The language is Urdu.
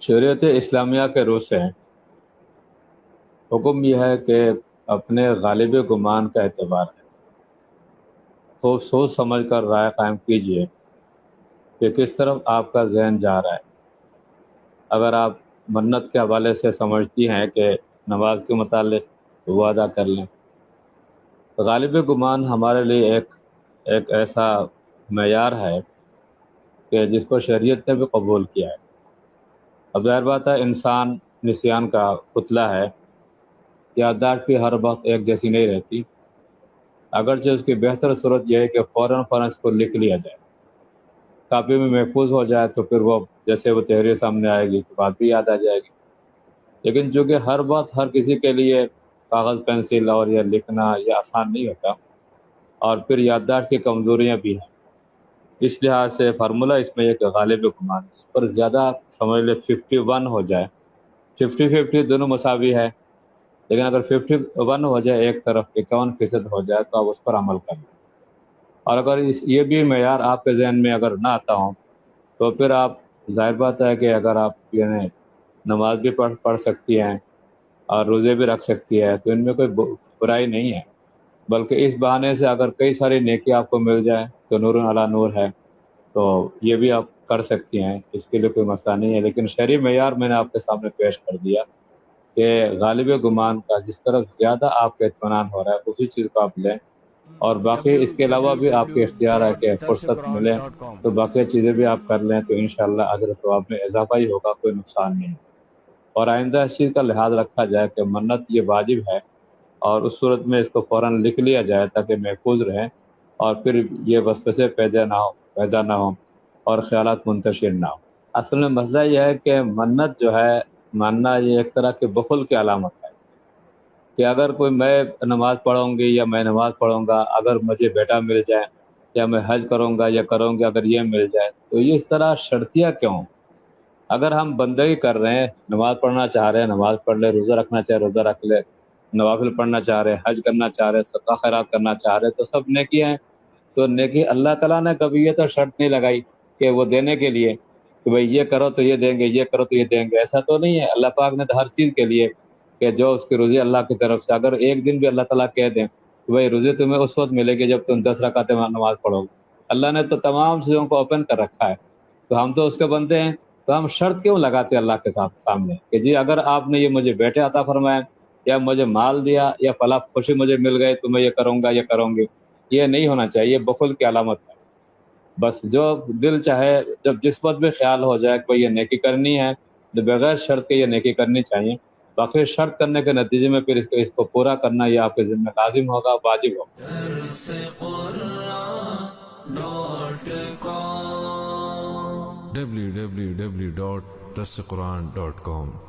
شریعت اسلامیہ کے روح سے حکم یہ ہے کہ اپنے غالب گمان کا اعتبار ہے، خوب سوچ سمجھ کر رائے قائم کیجیے کہ کس طرف آپ کا ذہن جا رہا ہے۔ اگر آپ منت کے حوالے سے سمجھتی ہیں کہ نماز کے متعلق وہ ادا کر لیں۔ غالب گمان ہمارے لیے ایک ایسا معیار ہے کہ جس کو شریعت نے بھی قبول کیا ہے۔ اب ظاہر بات ہے انسان نسیان کا پتلا ہے، یادداشت بھی ہر وقت ایک جیسی نہیں رہتی، اگرچہ اس کی بہتر صورت یہ ہے کہ فوراً اس کو لکھ لیا جائے، کاپی میں محفوظ ہو جائے، تو پھر وہ جیسے وہ تحریر سامنے آئے گی تو بات بھی یاد آ جائے گی۔ لیکن چونکہ ہر بات ہر کسی کے لیے کاغذ پینسل اور یہ لکھنا یہ آسان نہیں ہوتا، اور پھر یادداشت کی کمزوریاں بھی ہیں، اس لحاظ سے فارمولہ اس میں ایک غالب گمان اس پر زیادہ سمجھ لے 51 ہو جائے، 50-50 دونوں مساوی ہے، لیکن اگر 51 ہو جائے ایک طرف 51% ہو جائے تو آپ اس پر عمل کر لیں۔ اور اگر یہ بھی معیار آپ کے ذہن میں اگر نہ آتا ہوں تو پھر آپ ظاہر بات ہے کہ اگر آپ یعنی نماز بھی پڑھ سکتی ہیں اور روزے بھی رکھ سکتی ہے تو ان میں کوئی برائی نہیں ہے، بلکہ اس بہانے سے اگر کئی ساری نیکی آپ کو مل جائے تو نور علی نور ہے، تو یہ بھی آپ کر سکتی ہیں، اس کے لیے کوئی مسئلہ نہیں ہے۔ لیکن شرعی معیار میں نے آپ کے سامنے پیش کر دیا کہ غالب گمان کا جس طرف زیادہ آپ کا اطمینان ہو رہا ہے اسی چیز کو آپ لیں، اور باقی اس کے علاوہ بھی آپ کے اختیار ہے کہ فرصت ملے تو باقی چیزیں بھی آپ کر لیں، تو انشاءاللہ اجر و ثواب میں اضافہ ہی ہوگا، کوئی نقصان نہیں۔ اور آئندہ اس چیز کا لحاظ رکھا جائے کہ منت یہ واجب ہے، اور اس صورت میں اس کو فوراً لکھ لیا جائے تاکہ محفوظ رہیں، اور پھر یہ وسوسے پیدا نہ ہوں اور خیالات منتشر نہ ہوں۔ اصل میں مسئلہ یہ ہے کہ منت جو ہے ماننا یہ ایک طرح کے بخل کی علامت ہے کہ اگر کوئی میں نماز پڑھوں گی یا میں نماز پڑھوں گا، اگر مجھے بیٹا مل جائے، یا میں حج کروں گا یا کروں گی اگر یہ مل جائے، تو یہ اس طرح شرطیاں کیوں؟ اگر ہم بندگی کر رہے ہیں، نماز پڑھنا چاہ رہے ہیں نماز پڑھ لے، روزہ رکھنا چاہے روزہ رکھ لے، نوافل پڑھنا چاہ رہے، حج کرنا چاہ رہے، صدقہ خیرات کرنا چاہ رہے، تو سب نیکی ہیں۔ تو نیکی اللہ تعالیٰ نے کبھی یہ تو شرط نہیں لگائی کہ وہ دینے کے لیے کہ بھئی یہ کرو تو یہ دیں گے، یہ کرو تو یہ دیں گے، ایسا تو نہیں ہے۔ اللہ پاک نے تو ہر چیز کے لیے کہ جو اس کی روزی اللہ کی طرف سے، اگر ایک دن بھی اللہ تعالیٰ کہہ دیں کہ بھئی روزی تمہیں اس وقت ملے گی جب تم 10 رکعتیں نماز پڑھو گے، اللہ نے تو تمام چیزوں کو اوپن کر رکھا ہے، تو ہم تو اس کے بندے ہیں، تو ہم شرط کیوں لگاتے ہیں اللہ کے سامنے کہ جی اگر آپ نے یہ مجھے بیٹے عطا فرمائے یا مجھے مال دیا یا فلاں خوشی مجھے مل گئی تو میں یہ کروں گا یہ کروں گی، یہ نہیں ہونا چاہیے، بخل کی علامت ہے۔ بس جو دل چاہے، جب جس وقت بھی خیال ہو جائے کہ یہ نیکی کرنی ہے تو بغیر شرط کے یہ نیکی کرنی چاہیے، باقی شرط کرنے کے نتیجے میں پھر اس کو پورا کرنا یہ آپ کے ذمہ لازم ہوگا، واجب ہوگا۔ www.darsequran.com